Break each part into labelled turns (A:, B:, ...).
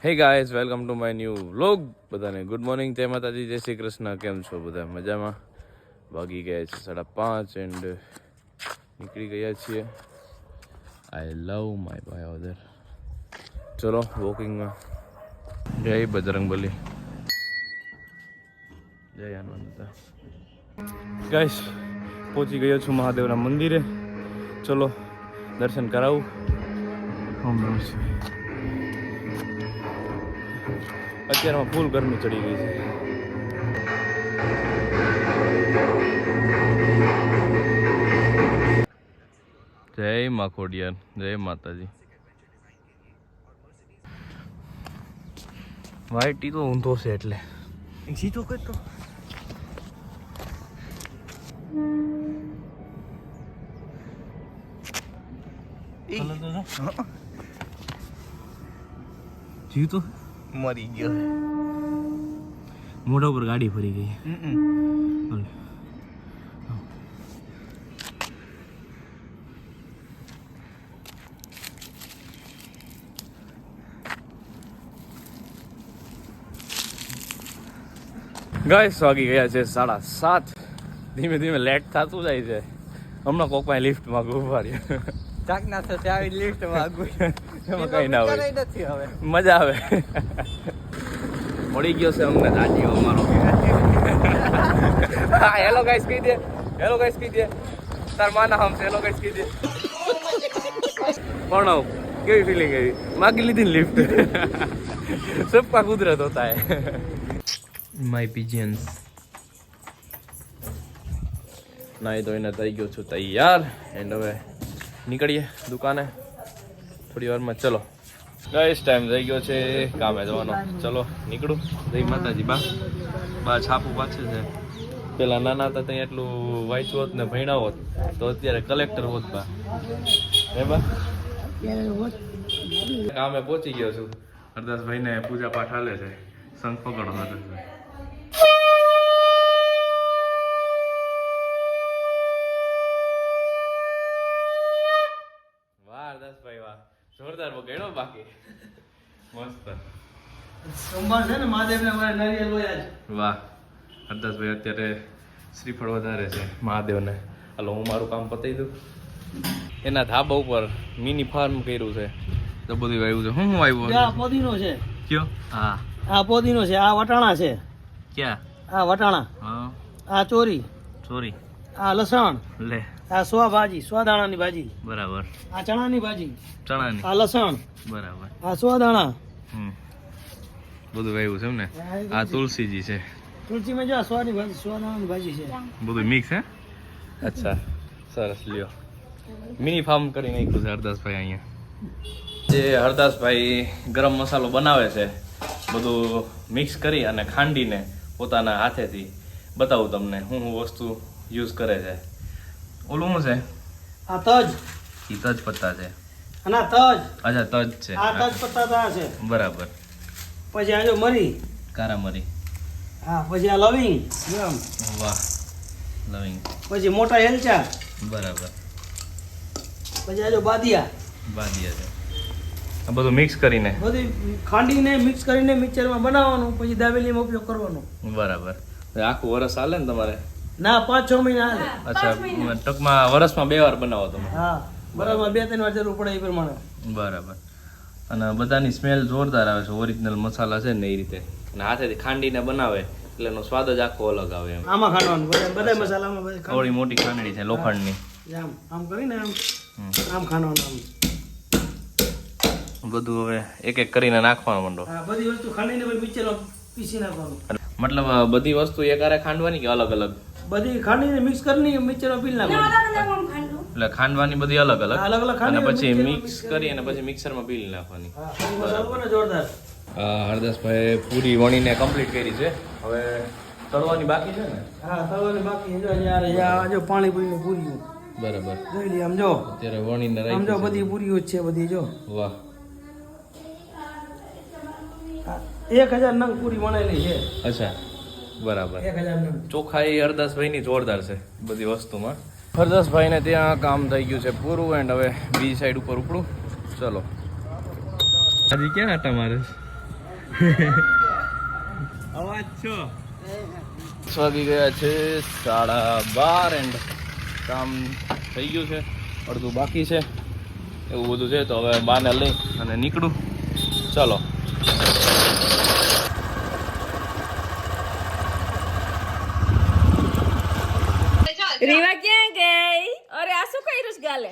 A: Hey guys, welcome to my new vlog. બધાને good morning, જય માતાજી, જય શ્રી કૃષ્ણ. કેમ છો બધા? મજામાં? વાગી ગયા છે 5:30 એન્ડ નીકળી ગયા છીએ. આઈ લવ માય ભાયોદર. ચલો વોકિંગમાં. જય બજરંગબલી, જય હનુમાન. ગાઈઝ, પહોંચી ગયો છું મહાદેવના મંદિરે. ચલો દર્શન કરાવું. ઓમ નમઃ શિવાય. અત્યારમાં ફૂલ ગરમી ચડી ગઈ છે. જય મા ખોડિયાર, જય માતાજી. વાઈટી તો ઊંધો છે એટલે સીધો કરતો. જીવ તો મરી ગયો. મોઢા ઉપર ગાડી ફરી ગઈ. ગાઈસ, વાગી ગયા છે 7:30. ધીમે ધીમે લેટ થતું જાય છે. હમણાં કોક પાસે લિફ્ટ માં ઉભા રહ્યા.
B: ચાકના સાથે આવી લિફ્ટ માંગુ
A: એમાં કઈ ના હોય,
B: નથી હવે
A: મજા આવે. મળી ગયો છે અમને રાજીઓ અમારો. હા, હેલો ગાઈસ કહી દે, હેલો ગાઈસ કહી દે. તાર માના હમ હેલો ગાઈસ કહી દે. પણ કેવી ફીલિંગ આવી? માગી લીધી ને લિફ્ટ. સબકા કુદરત હોતા હે. માય પિજન્સ. નાઈ ધોઈને થઈ ગયો છું તૈયાર એન્ડ હવે નીકળીએ દુકાને થોડી વારમાં. ચલો ગાઈસ, ટાઈમ થઈ ગયો છે કામે જવાનો. ચલો નીકળું. જય માતાજી. બા છાપું પાછું છે. પેલા નાના હતા ત્યાં એટલું વાંચ્યું હોત ને ભણ્યા હોત તો અત્યારે કલેક્ટર હોત બા. હે બા? કામે પહોંચી ગયો છું. હરદાસભાઈ ને પૂજા પાઠ હાલે છે. શંખ પકડો હરદાસભાઈ. હરદાસભાઈ વાહ, જોરદાર વગાડ્યો. બાકી મસ્ત
B: સોમવાર છે ને, મહાદેવને અમારે નારિયેળ લોયા છે.
A: વાહ, હરદાસભાઈ અત્યારે શ્રીફળ વધારે છે મહાદેવને. હાલો હું મારું કામ પતાવી દઉં. એના ધાબા ઉપર મિની ફાર્મ કર્યું છે તો બધું વાવ્યું છે. શું વાવ્યું?
B: આ પોદીનો છે.
A: કયો? હા,
B: આ પોદીનો છે. આ વટાણા છે.
A: ક્યાં?
B: આ વટાણા.
A: હા,
B: આ ચોરી.
A: ચોરી.
B: આ લસણ.
A: લે,
B: આ સ્વા ભાજી, સ્વાદાણાની ભાજી.
A: બરાબર.
B: આ ચણાની ભાજી.
A: ચણાની.
B: આ લસણ.
A: બરાબર.
B: આ સ્વાદાણા.
A: બધું વાવ્યું છે એમ ને. આ તુલસીજી છે.
B: તુલસીમાં જો સ્વાની ભાજી, સ્વાદાણાની ભાજી છે.
A: બધું મિક્સ હે. અચ્છા, સરસ. લ્યો, મિની ફાર્મ કરી નાખ્યું છે હરદાસભાઈ અહીંયા. જે હરદાસભાઈ ગરમ મસાલો બનાવે છે બધું મિક્સ કરી અને ખાંડીને પોતાના હાથેથી બતાવું તમને હું વસ્તુ યુઝ કરે છે. ઓલું શું છે?
B: આ તજ.
A: એ તજ પત્તા છે.
B: અને આ તજ.
A: અચ્છા, તજ છે.
B: આ તજ પત્તા તા છે.
A: બરાબર.
B: પછી આ જો મરી.
A: કારા મરી.
B: હા, પછી આ લવિંગ.
A: વાહ, લવિંગ.
B: પછી મોટા એલચા.
A: બરાબર.
B: પછી આ જો બાદિયા.
A: બાદિયા છે. આ બધું મિક્સ કરીને
B: બધી ખાંડીને મિક્સ કરીને મિક્સરમાં બનાવવાનું, પછી દાબેલીમાં ઉપયોગ કરવાનો.
A: બરાબર. આખું વરસ હાલે ને તમારે?
B: ના, 5-6 મહિના હાલે.
A: અચ્છા, ટૂંકમાં વરસમાં 2 વાર બનાવો તમે?
B: હા, બરાબર. 2-3 વાર જરૂર પડે એ પ્રમાણે.
A: બરાબર. અને બધાની સ્મેલ જોરદાર આવે છે. ઓરિજિનલ મસાલા છે ને એ રીતે, અને હાથેથી ખાંડીને બનાવે એટલે એનો સ્વાદ જ આખો અલગ આવે એમ.
B: આમાં ખાંડવાનું બધા મસાલામાં બધા
A: થોડી મોટી ખાંડણી છે લોખંડની.
B: આમ કરીને આમ ખાંડવાનું.
A: બધું હવે એક એક કરીને નાખવાનું માંડો.
B: હા, બધી વસ્તુ ખાંડીને પછી મિક્સરમાં પીસી નાખવાનું.
A: મતલબ બધી વસ્તુ એકારે ખાંડવાની કે અલગ અલગ?
B: બધી ખાંડીને મિક્સ કરીને મિક્સરમાં પીસી નાખવાનું.
A: એટલે ખાંડવાની બધી અલગ અલગ
B: અલગ અલગ
A: અને
B: ખાંડીને
A: પછી મિક્સ કરી અને પછી મિક્સરમાં પીલી નાખવાની.
B: મસાલો જોરદાર.
A: હરદાસભાઈ પૂરી વણીને કમ્પ્લીટ કરી છે. હવે તળવાની બાકી છે ને?
B: હા, તળવાની બાકી. જો યાર, જો પાણીપુરીની પૂરીઓ.
A: બરાબર.
B: જોઈ લે આમ જો.
A: અત્યારે વણીને
B: આમ
A: રાખી
B: જો બધી પૂરીઓ જ છે બધી જો.
A: વાહ,
B: 1000 નંગ પૂરી વણેલી છે.
A: અચ્છા, બરાબર.
B: 1000 નંગ.
A: ચોખાઈ હરદાસભાઈની જોરદાર છે બધી વસ્તુમાં. હરદાસભાઈને ત્યાં કામ થઈ ગયું છે પૂરું એન્ડ હવે બીજી સાઈડ ઉપર ઉપડું. ચલો. હજી ક્યાં આટા મારે? અવાજ છો વાગી ગયા છે 12:30 એન્ડ કામ થઈ ગયું છે, અડધું બાકી છે, એવું બધું છે. તો હવે બાને લઈ અને નીકળું. ચાલો.
C: રીવા ક્યાં ગઈ? અરે આ શું કર્યું છે ગાલે?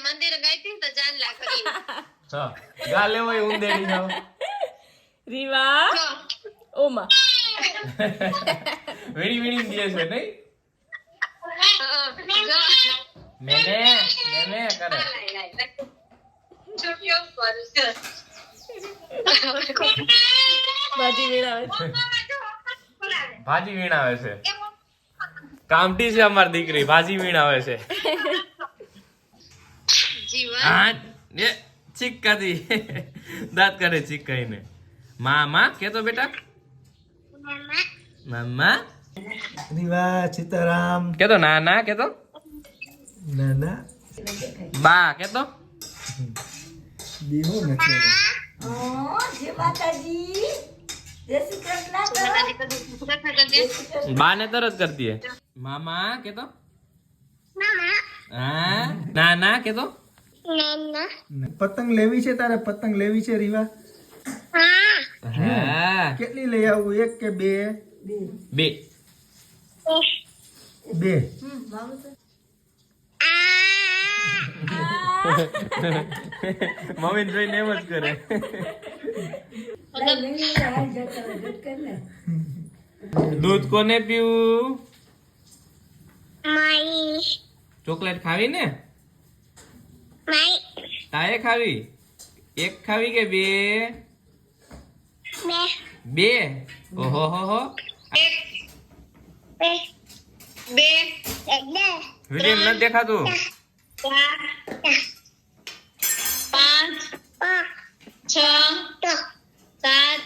D: મંદિર ગઈ હતી તો જાનલા કરી
A: હા ગાલે હોય ઉંદેડી જાવ.
C: રીવા ઓમાં
A: વેડી વેડી દે છે નહીં? મેને મેને કરે.
C: ભાજી વીણાવે છે.
A: ભાજી વીણાવે છે. કામટી છે અમારી દીકરી, ભાજી વીણાવે છે. હા એ ચીક કાઢી દાંત કરે ચીક કહીને. મામા કેતો બેટા? મામા
B: રીવા સીતારામ
A: કેતો? નાના કેતો?
B: નાના
A: બા કેતો?
B: દીવો નથી
C: જય માતાજી, જય શ્રી કૃષ્ણ.
A: બા ને તરત કરતી હે. મામા કેતો? હા નાના કેતો?
B: પતંગ લેવી છે તારે? પતંગ લેવી છે રીવા?
A: હા
B: કેટલી લઈ આવું? એક કે બે?
A: બે.
B: બે.
A: મમ્મી જોઈને એમ જ કરે. દૂધ કોને પીવું? ચોકલેટ ખાવી ને? તારે ખાવી? એક ખાવી કે બે? બે. ઓહો હો હો. વિડીયો નથી દેખાતું.
D: 5 6 7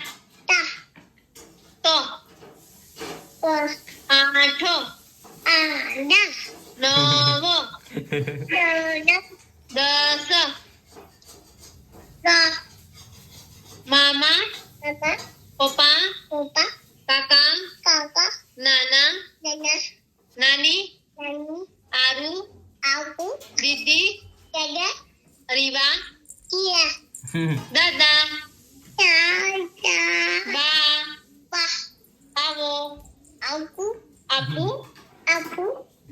D: મામા પપ્પા કાકા નાના નાની આરુ દીદી રીવા દાદા બા આવો આપુ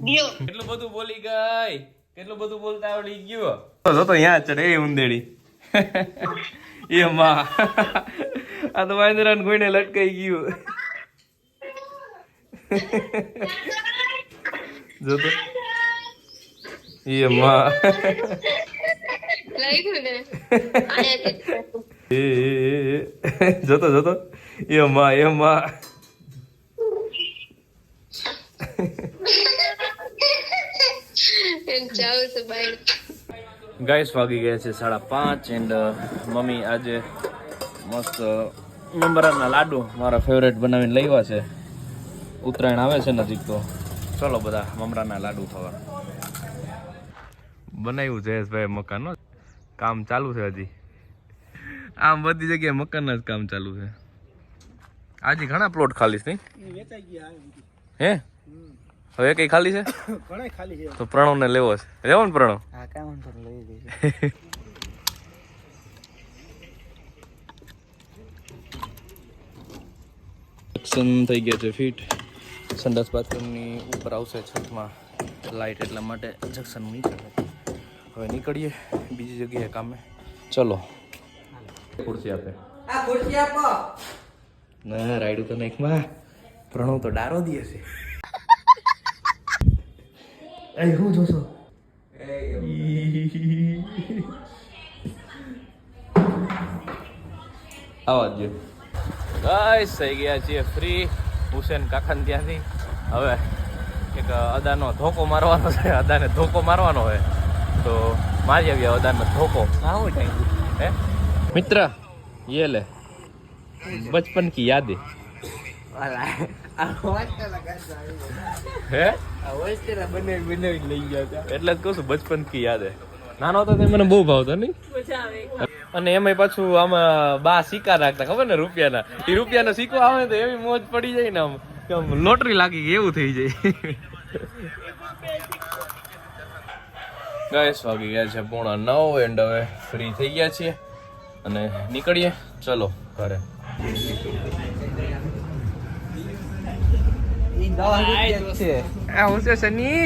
D: દિયો.
A: કેટલું બધું બોલી ગઈ, કેટલું બધું બોલતા આવડી ગયું. તો અહીંયા ચડે એ ઉંદેડી. એ માં આ તો વાંદરાને કોઈને લટકાઈ ગયું. જોતો એ માં જોતો જોતો એ માં ગાઈસ વાગી ગયા છે 5:30 એન્ડ મમ્મી આજે મસ્ત મમરાના લાડુ મારા ફેવરેટ બનાવીને લાવ્યા છે. ઉત્તરાયણ આવે છે નજીક તો ચલો બધા મમરાના લાડુ ખાવા. બનાવ્યું જયેશભાઈ મકાન, કામ ચાલુ છે હજી. આમ બધી જગ્યાએ મકાનના જ કામ ચાલુ છે. આજે ઘણા પ્લોટ ખાલી છે નહીં?
B: વેચાઈ ગયા
A: હે હવે કઈ ખાલી છે?
B: ઘણા ખાલી છે.
A: તો પ્રણવ ને લેવો છે. લેવો ને પ્રણવ?
B: હા કામ પર લઈ લઈ.
A: જંક્શન થઈ ગયા છે ફિટ. સંડાસ બાથરૂમની ઉપર આવશે છતમાં લાઇટ, એટલા માટે જંક્શન નીચે. હવે નીકળીએ બીજી જગ્યાએ કામે. ચલો ખુરશી આપે.
B: આ ખુરશી આપો.
A: ના રાયડું તો નાખમાં. પ્રણવ તો ડારો દે છે.
B: એ હું જોશો?
A: આવા દો ગાઈસ, થઈ ગયા છીએ ફ્રી હુસેન કાકાને ત્યાંથી. હવે એક અદાનો ધોકો મારવાનો છે. અદાને ધોકો મારવાનો હોય તો મારી આવ્યા અદાનો ધોકો. હે મિત્ર ये ले बचपन की यादें. હે એટલે જ કહું છું બચપન કી યાદ હે. નાનો હતો તે મને બહુ ભાવતો નહીં.
C: મજા આવે.
A: અને એમાં પાછું આમાં બા સિક્કા રાખતા ખબર ને રૂપિયાના. એ રૂપિયાનો સિક્કો આવે તો એવી મોજ પડી જાય ને આમ કે આમ લોટરી લાગી ગઈ એવું થઈ જાય. ગાઈસ વાગી ગયા છે 9:30 એન્ડ હવે ફ્રી થઈ ગયા છીએ અને નીકળીએ. ચલો ઘરે. આ હું છે સની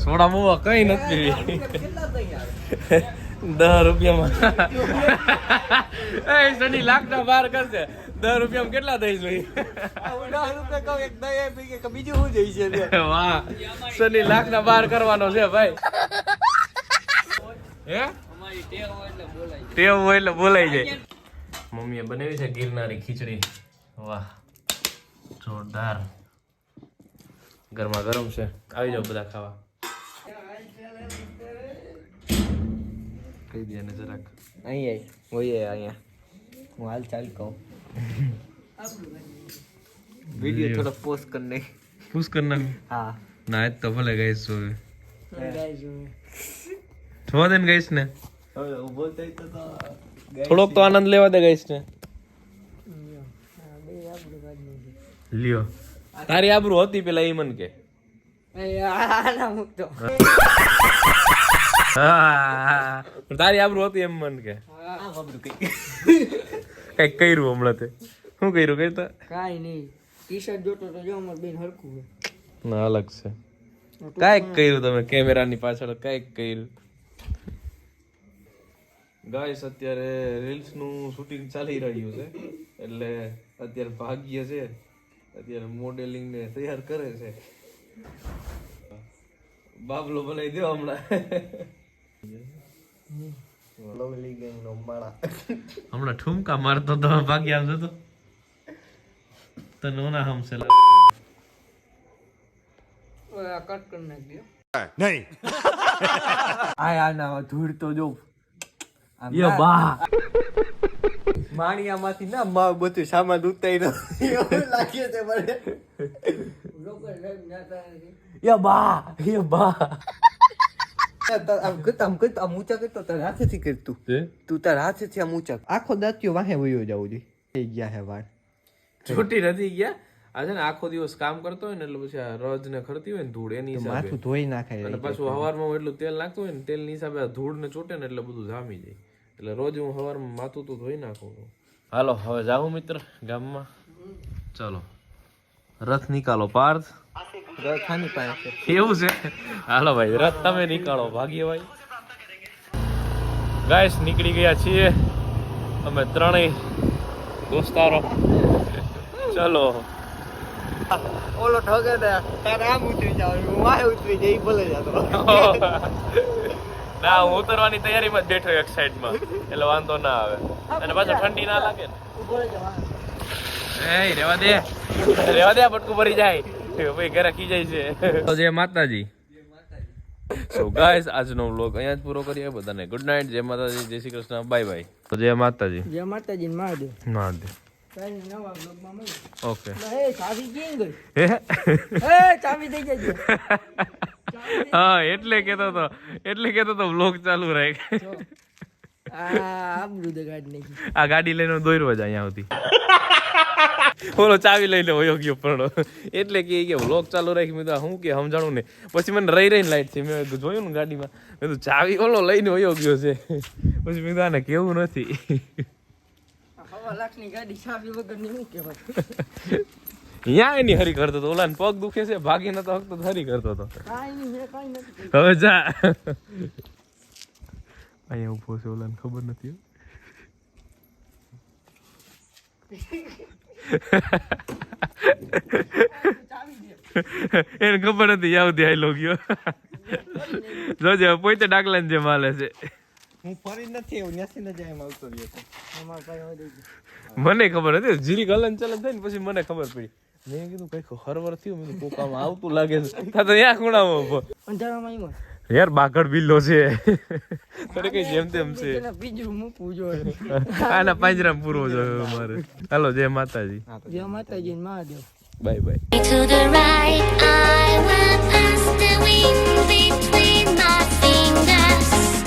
A: સોડા બોવા કઈ નથી. 10 રૂપિયામાં એ સની લાખના બાર કરશે. 10 રૂપિયામાં કેટલા દઈશ ભાઈ?
B: બીજું શું જઈ છે?
A: વાહ સની લાખના બાર કરવાનો છે ભાઈ. હે ટેવ હોય એટલે બોલાઈ જાય. મમ્મીએ બનાવી છે ગિરનારી ખીચડી. વાહ જોરદાર. ગરમા ગરમ છે. આવી જાઓ બધા ખાવા. કહી દે ને જરાક.
B: અહીંયા હું હાલ ચાલ કહું वीडियो थोड़ा पोस्ट करने
A: पुश करना
B: हाँ
A: ना तो भले गाइस हो छोड़ देन गाइस ने
B: बोलते ही तो
A: થોડોક તો આનંદ લેવા દે ગાઈસ ને. લ્યો તારી આબરૂ હતી પેલા ઈ મન કે તારી આબરૂ હતી એમ મન કે કઈક કર્યું હમણાં તે શું કર્યું કઈ
B: કાઈ નહીં ટી શર્ટ જોતો તો જો અમાર બેન હરખું છે
A: ના અલગ છે. કઈક કર્યું તમે કેમેરાની પાછળ કઈક કર્યું. ગાઈસ અત્યારે રીલ્સ નું શૂટિંગ ચાલી રહ્યું છે એટલે અત્યારે ભાગ્ય છે અત્યારે મોડેલિંગ ને તૈયાર કરે છે. બાબલો બનાવી દો હમણાં.
B: લવલી ગેંગ નો માળા
A: હમણાં ઠુમકા મારતો તો ભાગ્ય આમ જતો તને ઓના હમ છે
B: ઓય કટ કરી નાખ્યો નહીં આ ના ધૂળ તો જો
A: યો બા
B: માણિયામાંથી ના માં બધું સામાન ઉતાર્યો એવું લાગે છે મને યો બા આમ ઊંચા કરતો તારા હાથેથી કરતું તું તારા હાથેથી આમ ઊંચા આખો દાંતિયો વાહે વયો જવું જોઈએ થઈ ગયા હે વાળ
A: છોટી નથી ગયા. આ છે ને આખો દિવસ કામ કરતો હોય ને એટલે પછી આ રજ ને ખરતી હોય ને ધૂળ એની હિસાબે
B: માથું ધોઈ નાખાય
A: અને પાછું હવારમાં એટલું તેલ નાખતું હોય ને તેલ ની હિસાબે ધૂળ ને ચોટે ને એટલે બધું જામી જાય. એટલે રોજ હું હવારમાં માથું તો ધોઈ નાખું. હાલો હવે જાઉં મિત્ર ગામમાં. ચલો રથ નિકાલો પાર્થ.
B: રથાની પાસે
A: એવું છે. હાલો ભાઈ રથ તમે નીકાળો ભાગ્ય ભાઈ. ગાઈસ નીકળી ગયા છીએ અમે ત્રણેય દોસ્તારો. ચલો
B: ઓલો ઠગે ને તારે આમ ઉતરી જાવ હું વાહે ઉતરી જઈ ભલે જતો
A: ના હું ઉતરવાની તૈયારીમાં જ બેઠો એક સાઈડમાં એટલે વાંધો ના આવે અને પાછો ઠંડી ના લાગે ને. એ રેવા દે બટકું ભરી જાય ભાઈ ઘરે ખી જાય છે. તો જય માતાજી. સો ગાઈસ આજનો વ્લોગ અહીંયા જ પૂરો કરીએ. બધાને ગુડ નાઇટ. જય માતાજી, જય શ્રી કૃષ્ણ, બાય બાય. તો જય માતાજી.
B: જય માતાજી મહાદેવ.
A: મહાદેવ.
B: નવા બ્લોગમાં મળીએ.
A: ઓકે.
B: એ ચાવી ક્યાં ગઈ?
A: હે
B: ચાવી દઈ જજો.
A: હા એટલે કેતો તો વ્લોગ ચાલુ રાખ.
B: આબરૂ દે ગાડી નાખી.
A: આ ગાડી લઈને દોર્યો જ અહીંયા સુધી. બોલો ચાવી લઈને વયો ગયો પણ એટલે કે વ્લોગ ચાલુ રાખી. મેં શું કે સમજાણું ને પછી મને રહી લાઈટ થી મેં જોયું ને ગાડીમાં મેં તો ચાવી ઓલો લઈને વયો ગયો છે. પછી મેં આને કેવું નથી.
B: 1.5 લાખની ગાડી ચાવી વગરની શું કહેવાય?
A: અહીંયા એની હરી કરતો હતો. ઓલાને પગ દુખે છે ભાગી નતો હકતો હરી કરતો હતો.
B: કાંઈ નથી.
A: હવે જા અહીંયા ઉભો છે. ઓલાને ખબર નથી. એને ખબર હતી યાવથી આયલો ગયો. જોજે પોતે ડાકલા જે માલે છે.
B: હું ફરી નથી એવું ત્યાંથી ન જાય એમ આવતો રહ્યો. અમાર ભાઈ હોય દઈ
A: મને ખબર હતી જીરી હલન ચલન થઈ ને પછી મને ખબર પડી. મેં કીધું કઈક હરવર થયું. મેં પોકામાં આવતું લાગે છે. તો ત્યાં ખૂણામાં ઉભો
B: અંધારામાં આવ્યો
A: યાર બાગડ બિલ્લો છે. તને કઈ જેમ તેમ છે.
B: બીજું મૂકવું જોઈએ.
A: આના પાંજરામાં પૂરવો જોઈએ મારે. હાલો જય માતાજી.
B: જય માતાજી Mahadev.
A: Bye bye.
E: To the right, I will pass the wind between my fingers.
D: Yes.